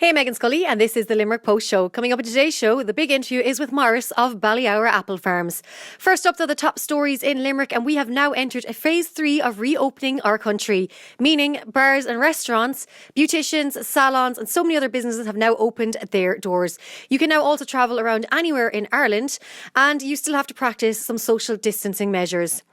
Hey, Meghann Scully, and this is the Limerick Post Show. Coming up in today's show, the big interview is with Morris of Ballyhoura Apple Farms. First up, though, the top stories in Limerick, and we have now entered a phase 3 of reopening our country, meaning bars and restaurants, beauticians, salons, and so many other businesses have now opened their doors. You can now also travel around anywhere in Ireland, and you still have to practice some social distancing measures.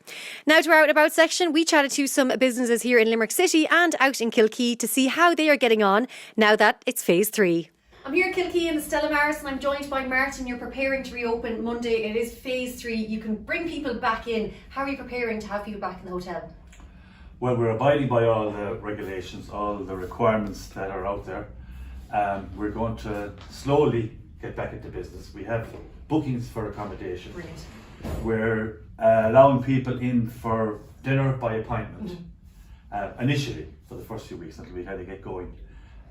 Now to our Out and About section, we chatted to some businesses here in Limerick City and out in Kilkee to see how they are getting on now that it's phase 3. I'm here in Kilkee in the Stella Maris and I'm joined by Martin. You're preparing to reopen Monday. It is phase 3. You can bring people back in. How are you preparing to have people back in the hotel? Well, we're abiding by all the regulations, all the requirements that are out there. We're going to slowly get back into business. We have bookings for accommodation. Brilliant. We're allowing people in for dinner by appointment initially for the first few weeks until we kind of get going.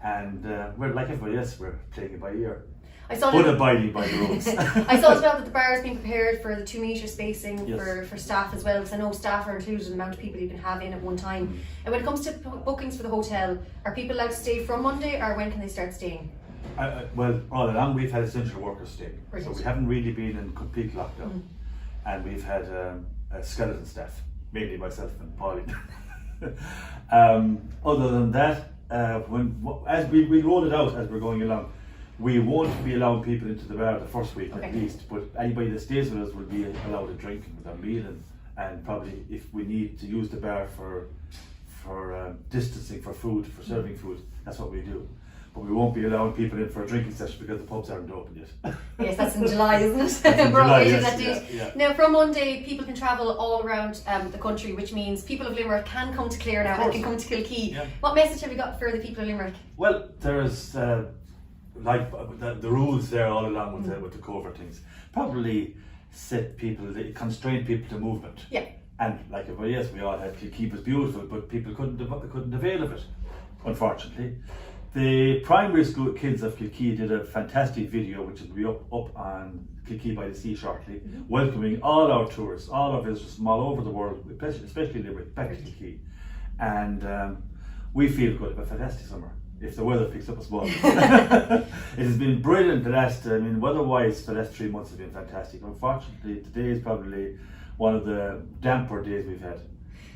And we're like everybody else, we're playing it by ear. But abiding by the rules. I saw as well that the bar is being prepared for the 2 metre spacing Yes. for staff as well, because I know staff are included in the amount of people you can have in at one time. And when it comes to bookings for the hotel, are people allowed to stay from Monday or when can they start staying? Well, all along we've had essential workers stay. Brilliant. So we haven't really been in complete lockdown. And we've had a skeleton staff, mainly myself and Pauline. Other than that, as we roll it out as we're going along, we won't be allowing people into the bar the first week at least, but anybody that stays with us will be allowed a drink with our meal, and probably if we need to use the bar for distancing for food, for serving food, that's what we do. But we won't be allowing people in for a drinking session because the pubs aren't open yet. Yes, that's in July, isn't it? That's in We're all July, waiting yes, that date. yeah. Now, from Monday, people can travel all around the country, which means people of Limerick can come to Clare now and can come to Kilkee. Yeah. What message have you got for the people of Limerick? Well, there's like the rules there all along with the COVID things. Probably constrain people to movement. Yeah. And like everybody else, we all had Kilkee was beautiful, but people couldn't avail of it, unfortunately. The primary school kids of Kilkee did a fantastic video, which will be up on Kilkee by the Sea shortly, welcoming all our tourists, all our visitors from all over the world, especially Limerick, back to Kilkee. And we feel good about a fantastic summer, if the weather picks up a small bit. It has been brilliant weather-wise, the last 3 months have been fantastic. Unfortunately, today is probably one of the damper days we've had.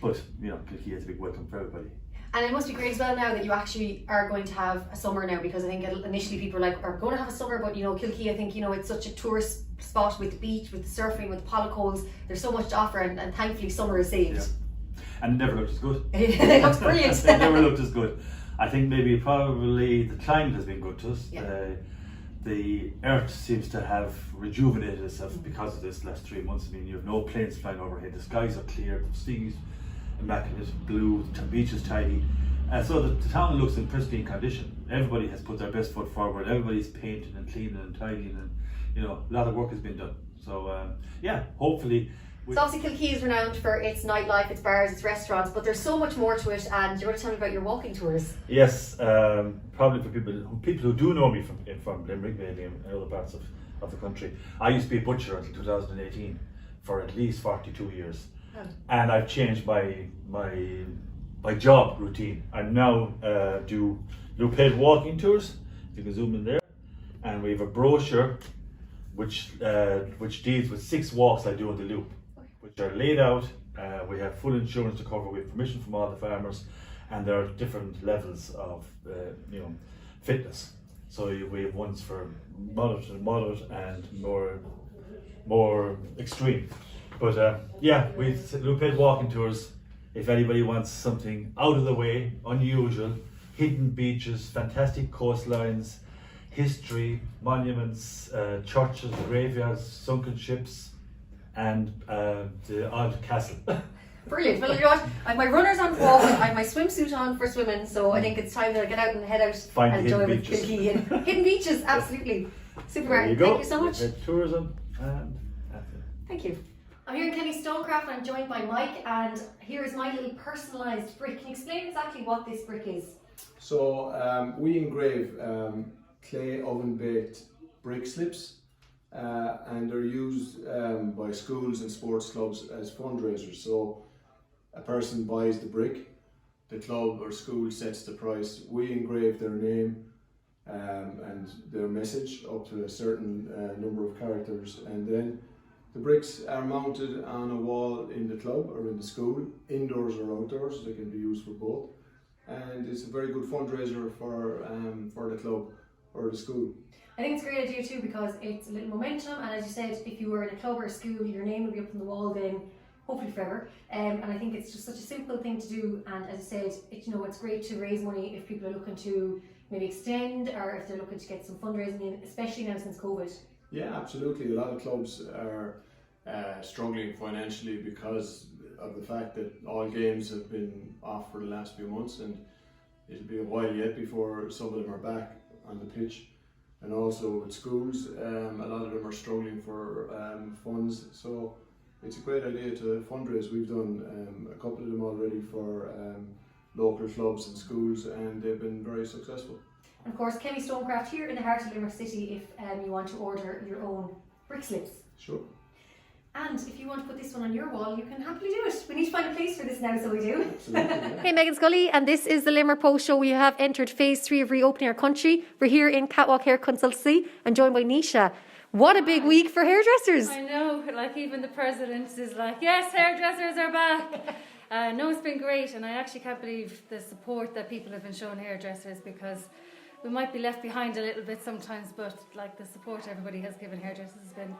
But, Kilkee has a big welcome for everybody. And it must be great as well now that you actually are going to have a summer now, because I think initially people were like, are going to have a summer, but Kilkee, I think, it's such a tourist spot with the beach, with the surfing, with the pollock. There's so much to offer, and thankfully summer is saved. Yeah. And it never looked as good. It looks brilliant. It never looked as good. I think probably the climate has been good to us. Yeah. The earth seems to have rejuvenated itself because of this last 3 months. I mean, you have no planes flying overhead, the skies are clear, the seas immaculate blue, the beach is tidy. So the town looks in pristine condition. Everybody has put their best foot forward, everybody's painting and cleaning and tidying, and a lot of work has been done. So hopefully. So obviously Kilkee is renowned for its nightlife, its bars, its restaurants, but there's so much more to it, and you're going to tell me about your walking tours. Yes, probably for people who do know me from Limerick, maybe in other parts of the country. I used to be a butcher until 2018 for at least 42 years. Oh. And I've changed my job routine. I now do paid walking tours. You can zoom in there, and we have a brochure which deals with 6 walks I do on the loop, which are laid out. We have full insurance to cover. We have permission from all the farmers, and there are different levels of fitness. So we have ones for moderate and more extreme. But we've paid walking tours. If anybody wants something out of the way, unusual, hidden beaches, fantastic coastlines, history, monuments, churches, graveyards, sunken ships, and the odd castle. Brilliant. Well, you know what? I have my runners on for walking, I have my swimsuit on for swimming, so I think it's time to get out and head out and enjoy with Kilkee. Hidden beaches, absolutely. Super, Martin. Thank you so much. Tourism and thank you. I'm here in Kenny Stonecraft and I'm joined by Mike, and here is my little personalised brick. Can you explain exactly what this brick is? So we engrave clay oven baked brick slips, and they're used by schools and sports clubs as fundraisers. So a person buys the brick, the club or school sets the price, we engrave their name, and their message up to a certain number of characters, and then the bricks are mounted on a wall in the club or in the school, indoors or outdoors. They can be used for both, and it's a very good fundraiser for the club or the school. I think it's a great idea too because it's a little momentum, and as you said, if you were in a club or a school, your name will be up on the wall then, hopefully forever. And I think it's just such a simple thing to do. And as I said, it's great to raise money if people are looking to maybe extend or if they're looking to get some fundraising in, especially now since COVID. Yeah, absolutely. A lot of clubs are struggling financially because of the fact that all games have been off for the last few months, and it'll be a while yet before some of them are back on the pitch. And also with schools, a lot of them are struggling for funds, so it's a great idea to fundraise. We've done a couple of them already for local clubs and schools, and they've been very successful. And of course, Kenny Stonecraft here in the heart of Limerick City if you want to order your own brick slips. Sure. And if you want to put this one on your wall, you can happily do it. We need to find a place for this now, so we do. Absolutely, yeah. Hey, Meghann Scully, and this is the Limerick Post Show. We have entered phase 3 of reopening our country. We're here in Catwalk Hair Consultancy and joined by Nisha. What a big week for hairdressers. I know, like even the president is like, yes, hairdressers are back. No, it's been great, and I actually can't believe the support that people have been showing hairdressers, because we might be left behind a little bit sometimes, but like the support everybody has given hairdressers has been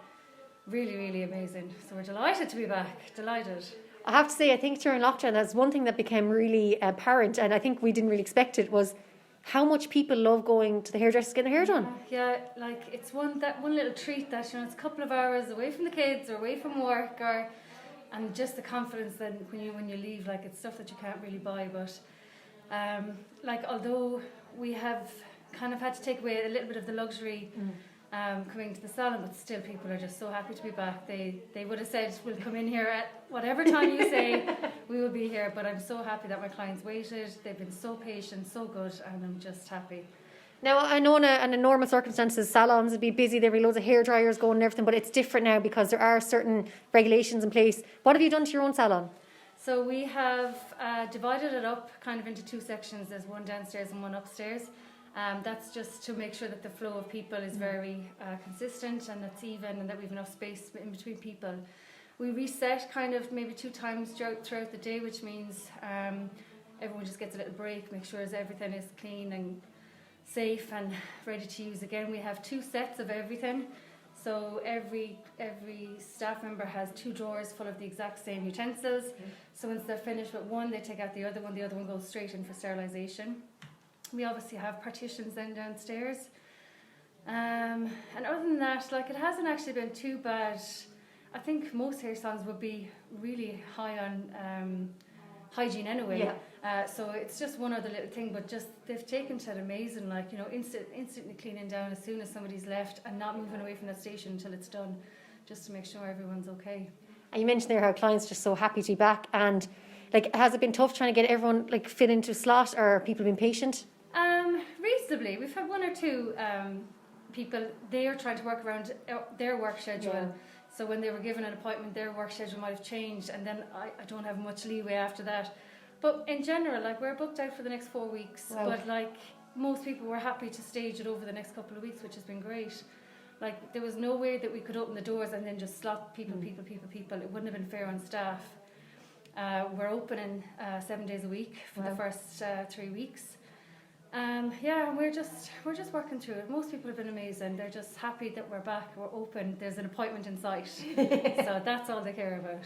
really, really amazing. So we're delighted to be back, delighted. I have to say, I think during lockdown, that's one thing that became really apparent, and I think we didn't really expect it, was how much people love going to the hairdressers getting their hair done. Yeah, like it's one little treat that, it's a couple of hours away from the kids or away from work, and just the confidence that when you leave, like it's stuff that you can't really buy. But like although we have kind of had to take away a little bit of the luxury coming to the salon, but still people are just so happy to be back. They would have said we'll come in here at whatever time you say, we will be here. But I'm so happy that my clients waited. They've been so patient, so good, and I'm just happy. Now, I know in normal circumstances, salons would be busy, there'd be loads of hair dryers going and everything, but it's different now because there are certain regulations in place. What have you done to your own salon? So we have divided it up kind of into two sections. There's one downstairs and one upstairs. That's just to make sure that the flow of people is very consistent and it's even, and that we have enough space in between people. We reset kind of maybe 2 times throughout the day, which means everyone just gets a little break, make sure everything is clean and safe and ready to use again. We have 2 sets of everything, so every staff member has 2 drawers full of the exact same utensils. So once they're finished with one, they take out the other one goes straight in for sterilisation. We obviously have partitions then downstairs, and other than that, like it hasn't actually been too bad. I think most hair salons would be really high on hygiene anyway. So it's just one other little thing, but just they've taken to it amazing, like instantly cleaning down as soon as somebody's left and not moving away from that station until it's done, just to make sure everyone's okay. And you mentioned there how clients are just so happy to be back, and like has it been tough trying to get everyone like fit into a slot, or are people being patient? Reasonably. We've had 1 or 2 people, they are trying to work around their work schedule. Yeah. So when they were given an appointment, their work schedule might have changed, and then I don't have much leeway after that. But in general, like we're booked out for the next 4 weeks. Wow. But like most people were happy to stage it over the next couple of weeks, which has been great. Like there was no way that we could open the doors and then just slot people. It wouldn't have been fair on staff. We're opening 7 days a week for the first 3 weeks. We're just working through it. Most people have been amazing. They're just happy that we're back, we're open, there's an appointment in sight. So that's all they care about.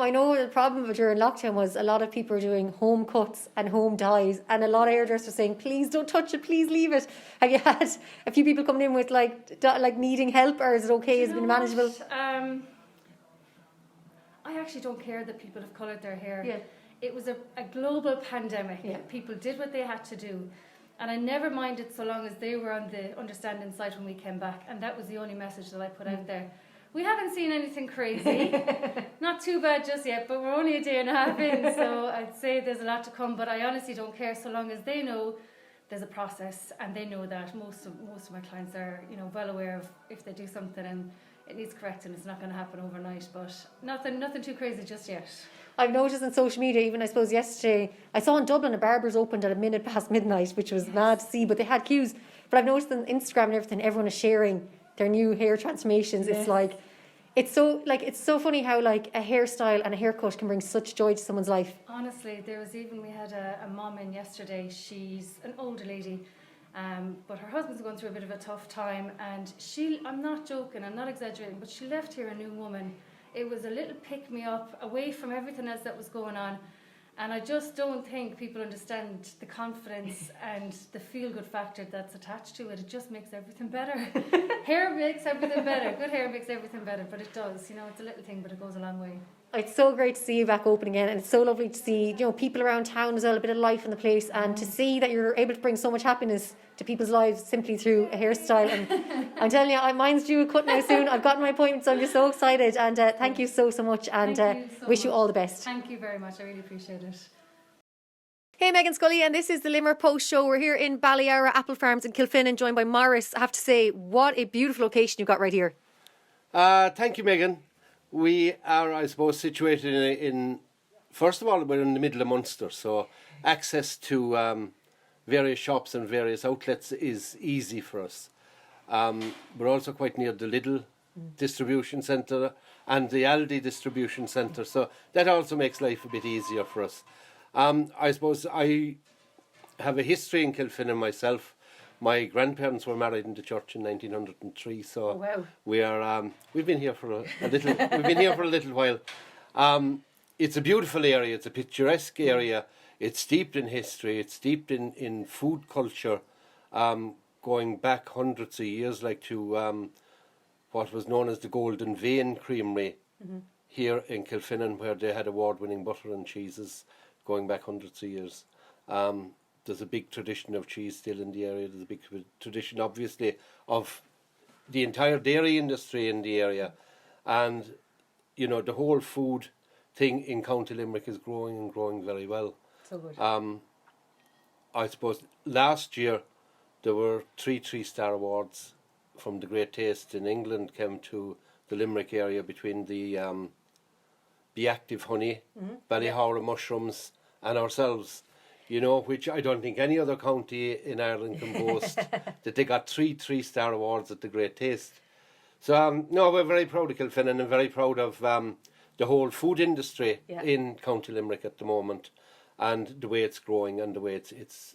I know the problem during lockdown was a lot of people were doing home cuts and home dyes, and a lot of hairdressers were saying, please don't touch it, please leave it. Have you had a few people coming in with like needing help, or is it okay? Has it been manageable? I actually don't care that people have coloured their hair. Yeah. It was a global pandemic. Yeah. People did what they had to do. And I never minded so long as they were on the understanding side when we came back. And that was the only message that I put out there. We haven't seen anything crazy. Not too bad just yet, but we're only a day and a half in. So I'd say there's a lot to come. But I honestly don't care so long as they know there's a process. And they know that most of my clients are well aware of if they do something and it needs correcting, it's not going to happen overnight. But nothing too crazy just yet. I've noticed on social media, even I suppose yesterday, I saw in Dublin a barber's opened at a minute past midnight, which was mad to see, but they had queues. But I've noticed on Instagram and everything, everyone is sharing their new hair transformations. Yes. It's like, it's so funny how like a hairstyle and a haircut can bring such joy to someone's life. Honestly, we had a mom in yesterday. She's an older lady, but her husband's going through a bit of a tough time, and I'm not joking, I'm not exaggerating, but she left here a new woman. It was a little pick-me-up away from everything else that was going on. And I just don't think people understand the confidence and the feel-good factor that's attached to it. It just makes everything better. Hair makes everything better. Good hair makes everything better, but it does. You know, it's a little thing, but it goes a long way. It's so great to see you back open again, and it's so lovely to see, you know, people around town as well, a bit of life in the place, and to see that you're able to bring so much happiness to people's lives simply through a hairstyle. And I'm telling you, mine's due a cut now soon. I've gotten my appointment, so I'm just so excited. And thank you so much, and wish you all the best. Thank you very much. I really appreciate it. Hey, Meghann, Scully, and this is the Limerick Post Show. We're here in Ballyhoura Apple Farms in Kilfin, joined by Morris. I have to say, what a beautiful location you've got right here. Thank you, Meghann. We are, I suppose, situated in first of all, we're in the middle of Munster, so access to various shops and various outlets is easy for us. We're also quite near the Lidl distribution centre and the Aldi distribution centre, so that also makes life a bit easier for us. I suppose I have a history in Kilfin myself. My grandparents were married in the church in 1903, so Oh, wow. we are we've been here for a little we've been here for a little while. It's a beautiful area. It's a picturesque area. It's steeped in history. It's steeped in food culture, going back hundreds of years, like to what was known as the Golden Vein Creamery here in Kilfinnan, where they had award-winning butter and cheeses going back hundreds of years. There's a big tradition of cheese still in the area. There's a big tradition, obviously, of the entire dairy industry in the area. And, you know, the whole food thing in County Limerick is growing and growing very well. So good. I suppose last year there were 3 3-star awards from the Great Taste in England came to the Limerick area between the Be Active Honey, Ballyhoura Mushrooms and ourselves. You know, which I don't think any other county in Ireland can boast, that they got 3 3-star awards at the Great Taste. So, no, we're very proud of Kilfinnan and very proud of the whole food industry in County Limerick at the moment, and the way it's growing and the way it's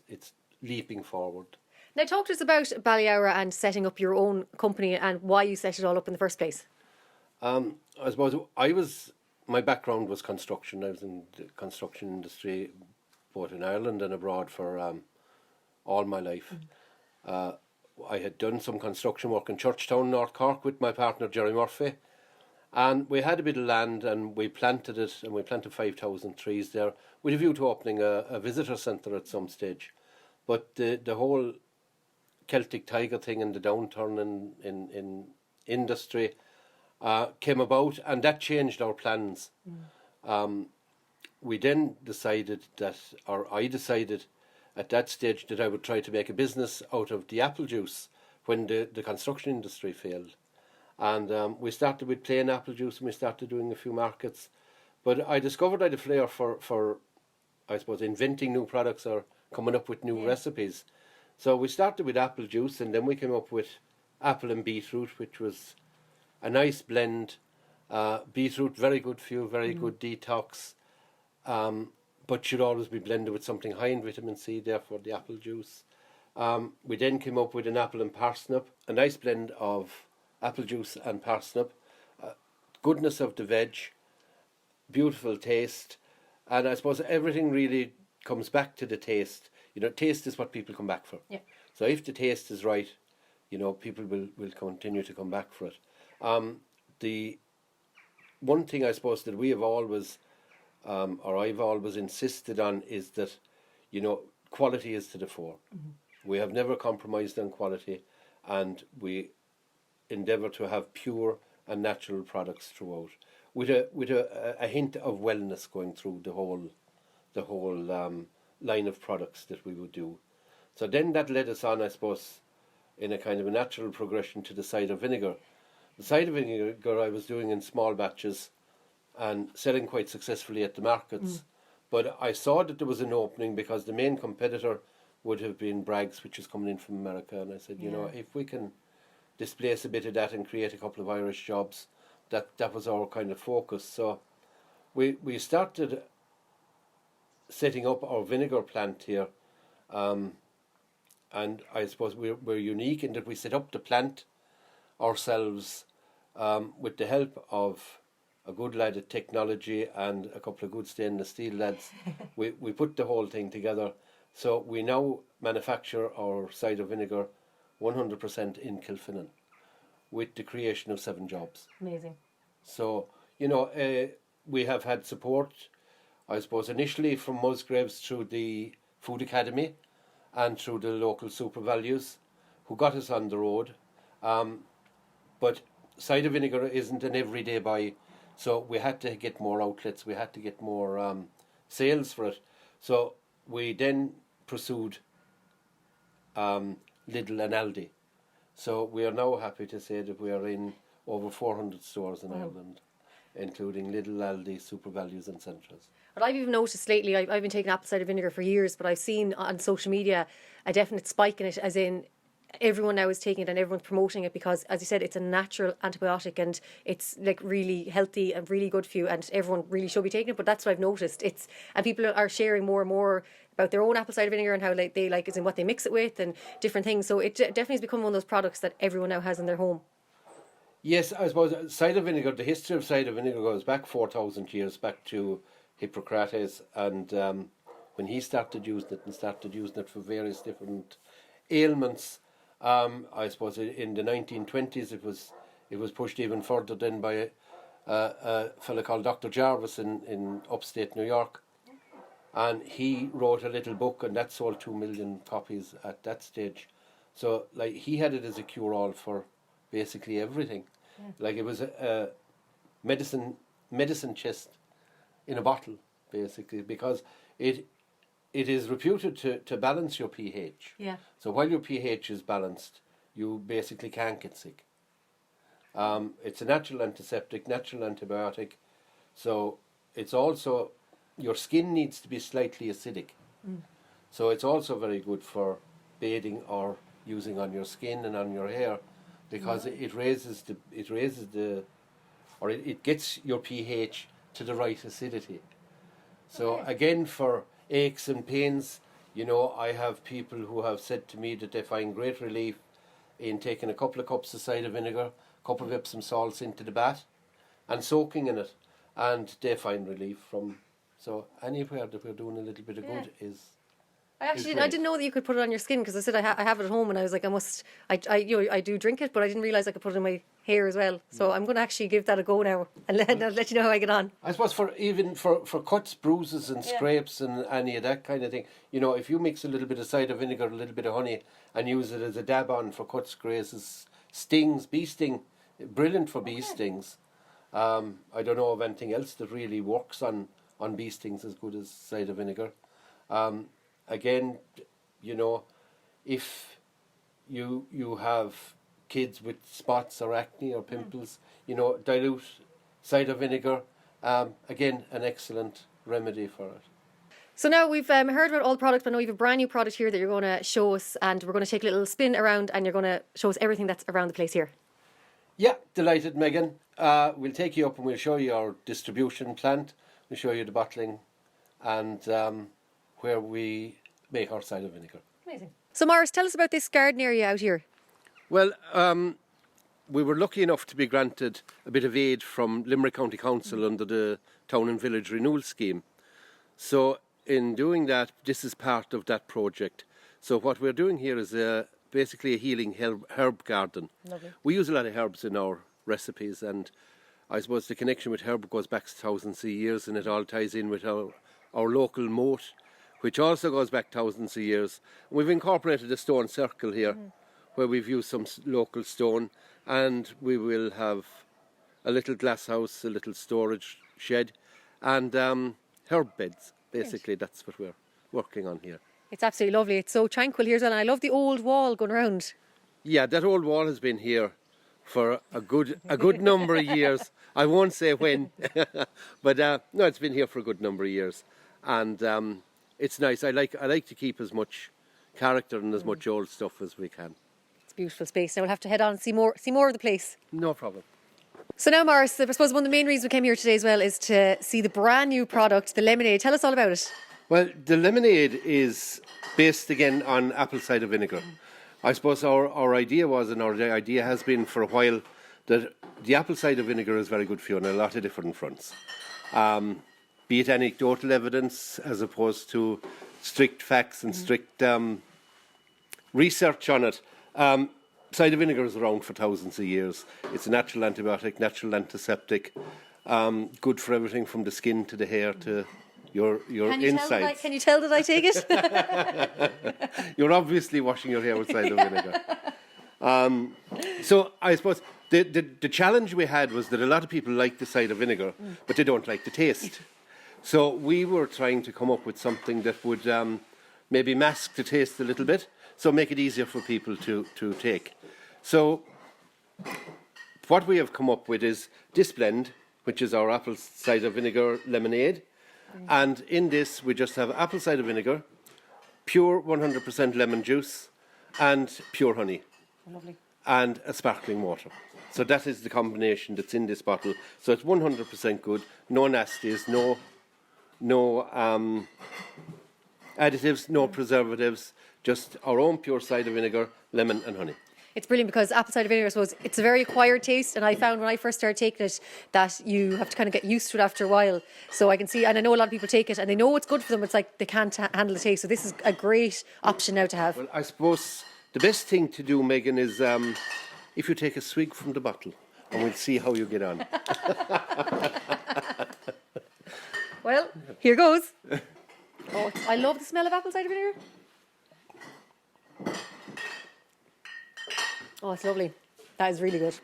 leaping forward. Now, talk to us about Ballyhoura and setting up your own company and why you set it all up in the first place. I suppose my background was construction. I was in the construction industry both in Ireland and abroad for all my life. I had done some construction work in Churchtown, North Cork, with my partner Jerry Murphy, and we had a bit of land and we planted it, and we planted 5,000 trees there with a view to opening a visitor centre at some stage. But the whole Celtic Tiger thing and the downturn in industry came about, and that changed our plans. We then decided I decided at that stage that I would try to make a business out of the apple juice when the construction industry failed. And we started with plain apple juice, and we started doing a few markets. But I discovered I had a flair for I suppose, inventing new products or coming up with new recipes. So we started with apple juice, and then we came up with apple and beetroot, which was a nice blend. Beetroot, very good for you, very good detox. But should always be blended with something high in vitamin C, therefore the apple juice. We then came up with an apple and parsnip, a nice blend of apple juice and parsnip, goodness of the veg, beautiful taste, and I suppose everything really comes back to the taste. You know, taste is what people come back for. Yeah. So if the taste is right, you know, people will continue to come back for it. The one thing I suppose that we have always or I've always insisted on is that, you know, quality is to the fore. We have never compromised on quality, and we endeavour to have pure and natural products throughout, with a hint of wellness going through the whole line of products that we would do. So then that led us on, I suppose, in a kind of a natural progression to the cider vinegar. The cider vinegar I was doing in small batches and selling quite successfully at the markets. But I saw that there was an opening because the main competitor would have been Bragg's, which is coming in from America. And I said, you know, if we can displace a bit of that and create a couple of Irish jobs, that was our kind of focus. So we started setting up our vinegar plant here. And I suppose we're unique in that we set up the plant ourselves with the help of a good lad at technology and a couple of good stainless steel lads. we put the whole thing together. So we now manufacture our cider vinegar 100% in Kilfinnan with the creation of 7 jobs. Amazing. So, you know, we have had support, I suppose, initially from Musgraves through the Food Academy and through the local Super Values, who got us on the road. But cider vinegar isn't an everyday buy, so we had to get more outlets, we had to get more sales for it. So we then pursued Lidl and Aldi. So we are now happy to say that we are in over 400 stores in Ireland, including Lidl, Aldi, Super Values and Centras. But I've even noticed lately, I've been taking apple cider vinegar for years, but I've seen on social media a definite spike in it, as in everyone now is taking it and everyone's promoting it because, as you said, it's a natural antibiotic and it's like really healthy and really good for you, and everyone really should be taking it. But that's what I've noticed. And people are sharing more and more about their own apple cider vinegar and how they like, as in what they mix it with and different things. So it definitely has become one of those products that everyone now has in their home. Yes, I suppose cider vinegar, the history of cider vinegar goes back 4,000 years, back to Hippocrates, and when he started using it for various different ailments. I suppose in the 1920s it was pushed even further then by a fellow called Dr. Jarvis in upstate New York, and he wrote a little book, and that sold 2 million copies at that stage. So like he had it as a cure-all for basically everything. Like it was a medicine chest in a bottle, basically, because it is reputed to balance your pH. Yeah. So while your pH is balanced, you basically can't get sick. It's a natural antiseptic, natural antibiotic. So it's also, your skin needs to be slightly acidic. So it's also very good for bathing or using on your skin and on your hair, because it gets your pH to the right acidity. So again, for aches and pains, you know, I have people who have said to me that they find great relief in taking a couple of cups of cider vinegar, a couple of Epsom salts into the bath and soaking in it, and they find relief from. So anywhere that we're doing a little bit of good is. I didn't know that you could put it on your skin, because I said I have it at home, and I was like, I do drink it, but I didn't realise I could put it in my hair as well. So I'm going to actually give that a go now and let you know how I get on. I suppose for cuts, bruises and scrapes and any of that kind of thing, you know, if you mix a little bit of cider vinegar, a little bit of honey, and use it as a dab on for cuts, grazes, stings, bee sting, brilliant for bee stings. I don't know of anything else that really works on bee stings as good as cider vinegar. Again, you know, if you have kids with spots or acne or pimples, you know, dilute cider vinegar. Again, an excellent remedy for it. So now we've heard about all the products, but now we have a brand new product here that you're going to show us, and we're going to take a little spin around, and you're going to show us everything that's around the place here. Yeah, delighted, Meghann. We'll take you up and we'll show you our distribution plant. We'll show you the bottling and where we make our cider vinegar. Amazing. So Maurice, tell us about this garden area out here. Well, we were lucky enough to be granted a bit of aid from Limerick County Council under the Town and Village Renewal Scheme. So in doing that, this is part of that project. So what we're doing here is basically a healing herb garden. Lovely. We use a lot of herbs in our recipes, and I suppose the connection with herb goes back thousands of years, and it all ties in with our local moat, which also goes back thousands of years. We've incorporated a stone circle here, where we've used some local stone, and we will have a little glass house, a little storage shed, and herb beds. Basically, that's what we're working on here. It's absolutely lovely. It's so tranquil here as well, and I love the old wall going around. Yeah, that old wall has been here for a good number of years. I won't say when, but no, it's been here for a good number of years, and it's nice. I like to keep as much character and as much old stuff as we can. It's a beautiful space. Now we'll have to head on and see more of the place. No problem. So now, Morris, I suppose one of the main reasons we came here today as well is to see the brand new product, the lemonade. Tell us all about it. Well, the lemonade is based again on apple cider vinegar. I suppose our idea was, and our idea has been for a while, that the apple cider vinegar is very good for you on a lot of different fronts. Be it anecdotal evidence as opposed to strict facts and strict research on it. Cider vinegar is around for thousands of years. It's a natural antibiotic, natural antiseptic, good for everything from the skin to the hair to your insides. Can you tell that I take it? You're obviously washing your hair with cider vinegar. So I suppose the challenge we had was that a lot of people like the cider vinegar, but they don't like the taste. So we were trying to come up with something that would maybe mask the taste a little bit, so make it easier for people to take. So what we have come up with is this blend, which is our apple cider vinegar lemonade. And in this, we just have apple cider vinegar, pure 100% lemon juice, and pure honey. Lovely. And a sparkling water. So that is the combination that's in this bottle. So it's 100% good, no nasties, no additives, no preservatives, just our own pure cider vinegar, lemon and honey. It's brilliant because apple cider vinegar, I suppose, it's a very acquired taste, and I found when I first started taking it that you have to kind of get used to it after a while. So I can see, and I know a lot of people take it and they know it's good for them, it's like they can't handle the taste. So this is a great option now to have. Well, I suppose the best thing to do, Meghann, is if you take a swig from the bottle and we'll see how you get on. Well, here goes. Oh, I love the smell of apple cider vinegar. Oh, it's lovely. That is really good.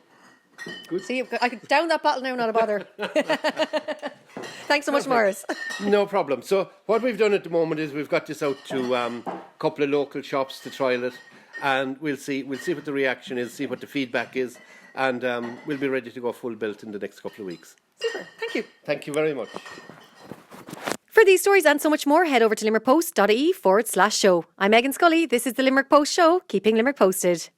Good. See, I could down that bottle now, not a bother. Thanks so much, Morris. No problem. So what we've done at the moment is we've got this out to a couple of local shops to trial it, and we'll see what the reaction is, see what the feedback is, and we'll be ready to go full built in the next couple of weeks. Super. Thank you. Thank you very much. For these stories and so much more, head over to limerickpost.ie/show. I'm Meghann Scully. This is the Limerick Post Show, keeping Limerick posted.